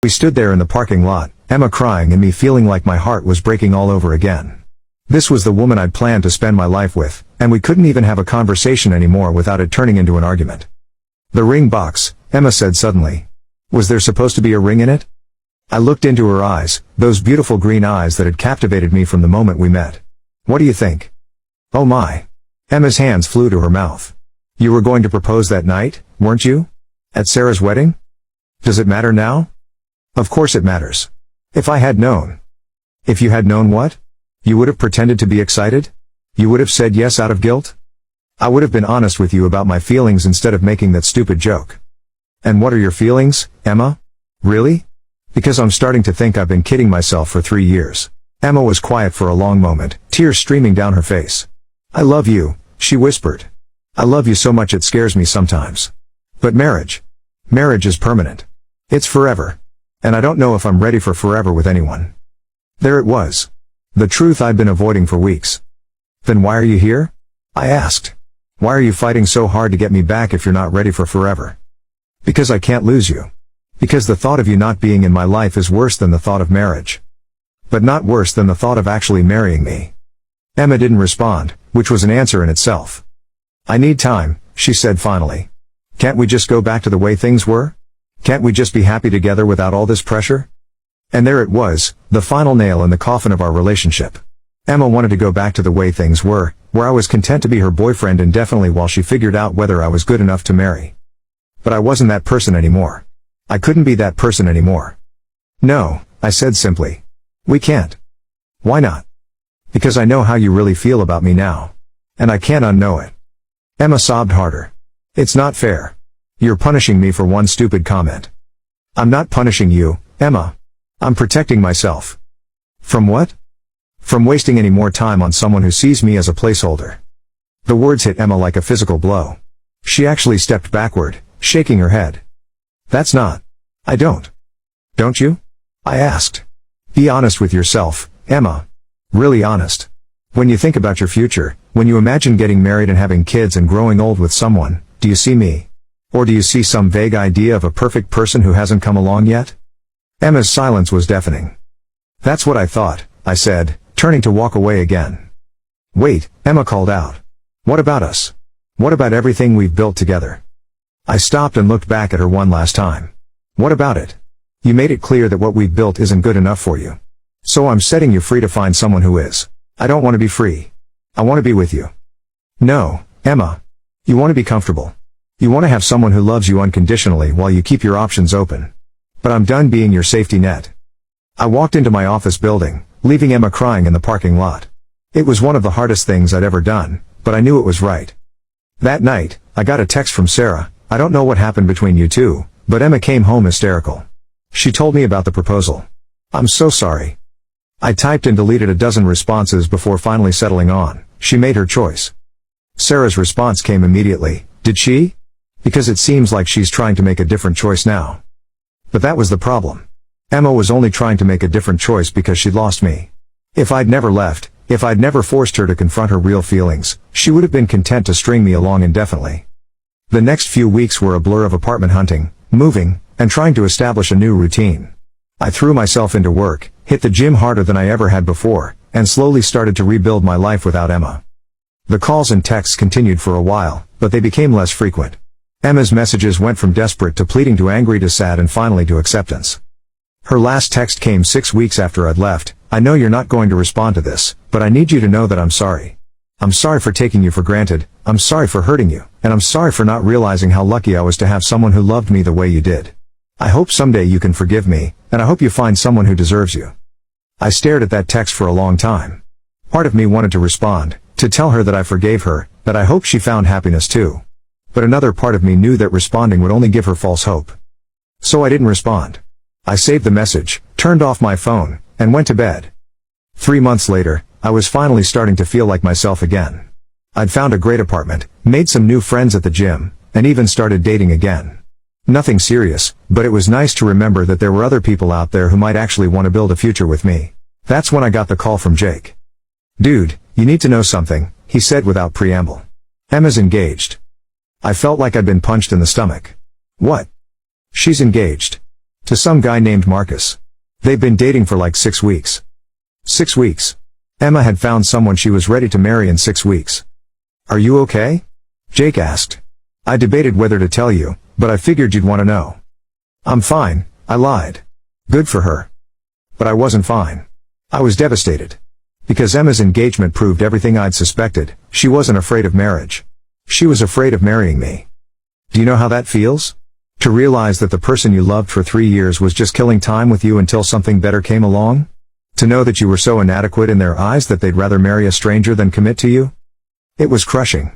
We stood there in the parking lot, Emma crying and me feeling like my heart was breaking all over again. This was the woman I'd planned to spend my life with, and we couldn't even have a conversation anymore without it turning into an argument. "The ring box," Emma said suddenly. "Was there supposed to be a ring in it?" I looked into her eyes, those beautiful green eyes that had captivated me from the moment we met. "What do you think?" "Oh my." Emma's hands flew to her mouth. "You were going to propose that night, weren't you? At Sarah's wedding? Does it matter now?" "Of course it matters. If I had known." "If you had known what? You would have pretended to be excited? You would have said yes out of guilt?" "I would have been honest with you about my feelings instead of making that stupid joke." "And what are your feelings, Emma? Really? Because I'm starting to think I've been kidding myself for 3 years." Emma was quiet for a long moment, tears streaming down her face. "I love you," she whispered. "I love you so much it scares me sometimes. But marriage is permanent. It's forever. And I don't know if I'm ready for forever with anyone." There it was. The truth I'd been avoiding for weeks. "Then why are you here?" I asked. "Why are you fighting so hard to get me back if you're not ready for forever?" "Because I can't lose you. Because the thought of you not being in my life is worse than the thought of marriage. But not worse than the thought of actually marrying me." Emma didn't respond, which was an answer in itself. "I need time," she said finally. "Can't we just go back to the way things were? Can't we just be happy together without all this pressure?" And there it was, the final nail in the coffin of our relationship. Emma wanted to go back to the way things were, where I was content to be her boyfriend indefinitely while she figured out whether I was good enough to marry. But I wasn't that person anymore. I couldn't be that person anymore. "No," I said simply. "We can't." "Why not?" "Because I know how you really feel about me now. And I can't unknow it." Emma sobbed harder. "It's not fair. You're punishing me for one stupid comment." "I'm not punishing you, Emma. I'm protecting myself." "From what?" "From wasting any more time on someone who sees me as a placeholder." The words hit Emma like a physical blow. She actually stepped backward, shaking her head. "That's not. I don't." "Don't you?" I asked. "Be honest with yourself, Emma. Really honest. When you think about your future, when you imagine getting married and having kids and growing old with someone, do you see me? Or do you see some vague idea of a perfect person who hasn't come along yet?" Emma's silence was deafening. "That's what I thought," I said, turning to walk away again. "Wait," Emma called out. "What about us? What about everything we've built together?" I stopped and looked back at her one last time. "What about it? You made it clear that what we've built isn't good enough for you. So I'm setting you free to find someone who is. I don't want to be free. I want to be with you." "No, Emma. You want to be comfortable. You want to have someone who loves you unconditionally while you keep your options open. But I'm done being your safety net." I walked into my office building, leaving Emma crying in the parking lot. It was one of the hardest things I'd ever done, but I knew it was right. That night, I got a text from Sarah. "I don't know what happened between you two, but Emma came home hysterical. She told me about the proposal. I'm so sorry." I typed and deleted a dozen responses before finally settling on, "She made her choice." Sarah's response came immediately. "Did she? Because it seems like she's trying to make a different choice now." But that was the problem. Emma was only trying to make a different choice because she'd lost me. If I'd never left, if I'd never forced her to confront her real feelings, she would have been content to string me along indefinitely. The next few weeks were a blur of apartment hunting, moving, and trying to establish a new routine. I threw myself into work, hit the gym harder than I ever had before, and slowly started to rebuild my life without Emma. The calls and texts continued for a while, but they became less frequent. Emma's messages went from desperate to pleading to angry to sad and finally to acceptance. Her last text came 6 weeks after I'd left. "I know you're not going to respond to this, but I need you to know that I'm sorry. I'm sorry for taking you for granted, I'm sorry for hurting you, and I'm sorry for not realizing how lucky I was to have someone who loved me the way you did. I hope someday you can forgive me, and I hope you find someone who deserves you." I stared at that text for a long time. Part of me wanted to respond, to tell her that I forgave her, that I hoped she found happiness too. But another part of me knew that responding would only give her false hope. So I didn't respond. I saved the message, turned off my phone, and went to bed. 3 months later, I was finally starting to feel like myself again. I'd found a great apartment, made some new friends at the gym, and even started dating again. Nothing serious, but it was nice to remember that there were other people out there who might actually want to build a future with me. That's when I got the call from Jake. "Dude, you need to know something," he said without preamble. "Emma's engaged." I felt like I'd been punched in the stomach. "What?" "She's engaged. To some guy named Marcus. They've been dating for like 6 weeks. 6 weeks. Emma had found someone she was ready to marry in 6 weeks. Are you okay? Jake asked. I debated whether to tell you, but I figured you'd want to know. I'm fine, I lied. Good for her. But I wasn't fine. I was devastated. Because Emma's engagement proved everything I'd suspected. She wasn't afraid of marriage. She was afraid of marrying me. Do you know how that feels? To realize that the person you loved for 3 years was just killing time with you until something better came along? To know that you were so inadequate in their eyes that they'd rather marry a stranger than commit to you? It was crushing.